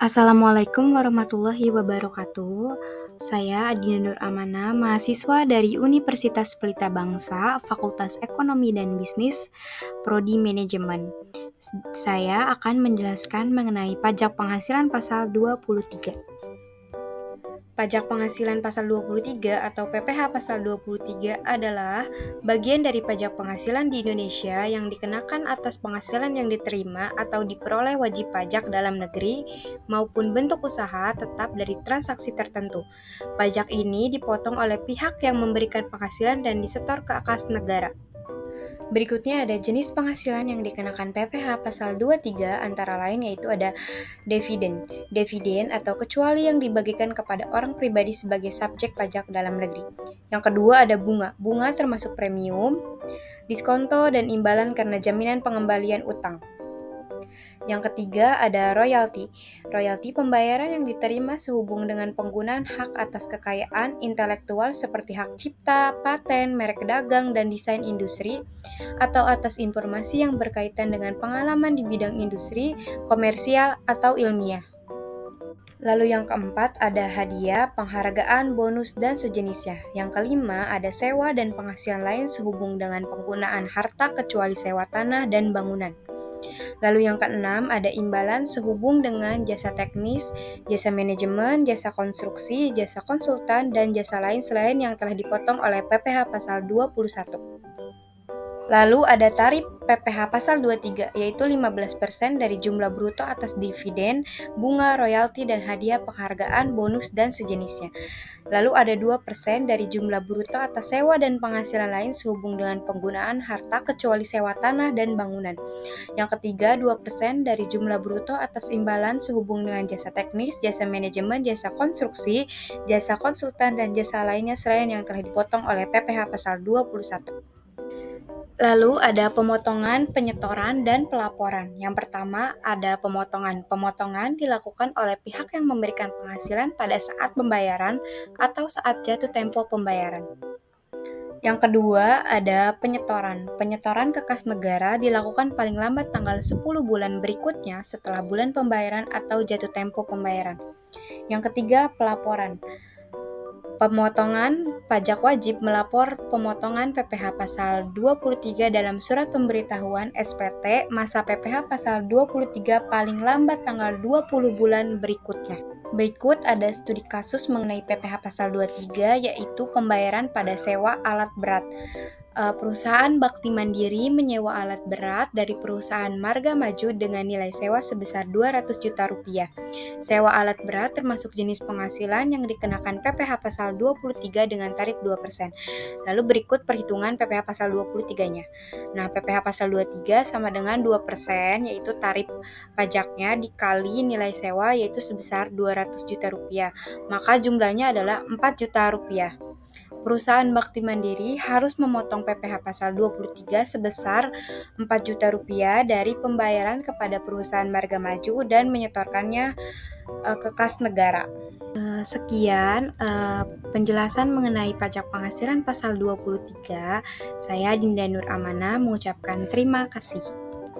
Assalamualaikum warahmatullahi wabarakatuh. Saya Adina Nur Amana, mahasiswa dari Universitas Pelita Bangsa, Fakultas Ekonomi dan Bisnis, Prodi Manajemen. Saya akan menjelaskan mengenai pajak penghasilan pasal 23. Pajak penghasilan pasal 23 atau PPh pasal 23 adalah bagian dari pajak penghasilan di Indonesia yang dikenakan atas penghasilan yang diterima atau diperoleh wajib pajak dalam negeri maupun bentuk usaha tetap dari transaksi tertentu. Pajak ini dipotong oleh pihak yang memberikan penghasilan dan disetor ke kas negara. Berikutnya ada jenis penghasilan yang dikenakan PPh pasal 23 antara lain yaitu ada dividen. Dividen atau kecuali yang dibagikan kepada orang pribadi sebagai subjek pajak dalam negeri. Yang kedua ada bunga. Bunga termasuk premium, diskonto dan imbalan karena jaminan pengembalian utang. Yang ketiga ada royalti. Royalti pembayaran yang diterima sehubung dengan penggunaan hak atas kekayaan intelektual seperti hak cipta, paten, merek dagang, dan desain industri, atau atas informasi yang berkaitan dengan pengalaman di bidang industri, komersial, atau ilmiah. Lalu yang keempat ada hadiah, penghargaan, bonus, dan sejenisnya. Yang kelima ada sewa dan penghasilan lain sehubung dengan penggunaan harta kecuali sewa tanah dan bangunan. Lalu yang keenam ada imbalan sehubung dengan jasa teknis, jasa manajemen, jasa konstruksi, jasa konsultan, dan jasa lain selain yang telah dipotong oleh PPh pasal 21. Lalu ada tarif PPh pasal 23 yaitu 15% dari jumlah bruto atas dividen, bunga, royalti, dan hadiah penghargaan, bonus, dan sejenisnya. Lalu ada 2% dari jumlah bruto atas sewa dan penghasilan lain sehubung dengan penggunaan harta kecuali sewa tanah dan bangunan. Yang ketiga 2% dari jumlah bruto atas imbalan sehubung dengan jasa teknis, jasa manajemen, jasa konstruksi, jasa konsultan, dan jasa lainnya selain yang telah dipotong oleh PPh pasal 21. Lalu ada pemotongan, penyetoran, dan pelaporan. Yang pertama ada pemotongan. Pemotongan dilakukan oleh pihak yang memberikan penghasilan pada saat pembayaran atau saat jatuh tempo pembayaran. Yang kedua ada penyetoran. Penyetoran ke kas negara dilakukan paling lambat tanggal 10 bulan berikutnya setelah bulan pembayaran atau jatuh tempo pembayaran. Yang ketiga pelaporan. Pemotongan pajak wajib melapor pemotongan PPh pasal 23 dalam surat pemberitahuan SPT masa PPh pasal 23 paling lambat tanggal 20 bulan berikutnya. Berikut ada studi kasus mengenai PPh pasal 23 yaitu pembayaran pada sewa alat berat. Perusahaan Bakti Mandiri menyewa alat berat dari perusahaan Marga Maju dengan nilai sewa sebesar 200 juta rupiah. Sewa alat berat termasuk jenis penghasilan yang dikenakan PPh pasal 23 dengan tarif 2%. Lalu berikut perhitungan PPh pasal 23-nya. Nah, PPh pasal 23 sama dengan 2% yaitu tarif pajaknya dikali nilai sewa yaitu sebesar 200 juta rupiah. Maka jumlahnya adalah 4 juta rupiah. Perusahaan Bakti Mandiri harus memotong PPh pasal 23 sebesar 4 juta rupiah dari pembayaran kepada perusahaan Marga Maju dan menyetorkannya ke kas negara. Sekian penjelasan mengenai pajak penghasilan pasal 23. Saya Dinda Nur Amana mengucapkan terima kasih.